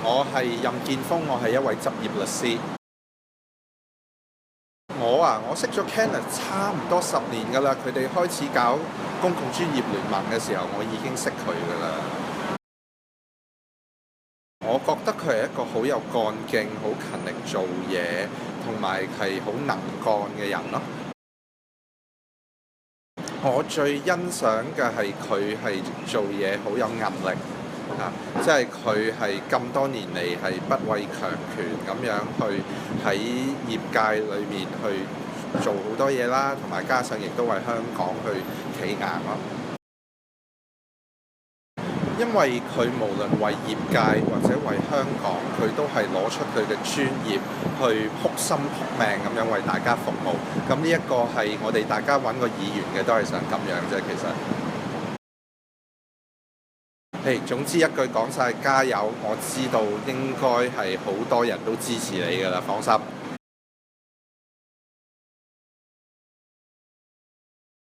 我係任建峰，我係一位執業律師。我識咗 Kenneth 差唔多10年㗎啦。佢哋開始搞公共專業聯盟嘅時候，我已經識佢㗎啦。我覺得佢係一個好有幹勁、好勤力做嘢，同埋係好能幹嘅人咯。我最欣賞嘅係佢係做嘢好有韌力啊！即係佢係咁多年嚟係不畏強權咁樣去喺業界裏面去做好多嘢啦，同埋加上亦都為香港去企硬咯。因為佢無論為業界或者為香港，佢都係攞出佢嘅專業去撲心撲命咁樣為大家服務。咁呢一個係我哋大家揾個議員嘅都係想咁樣啫，其實。總之一句講晒，加油！我知道應該係好多人都支持你㗎啦，放心。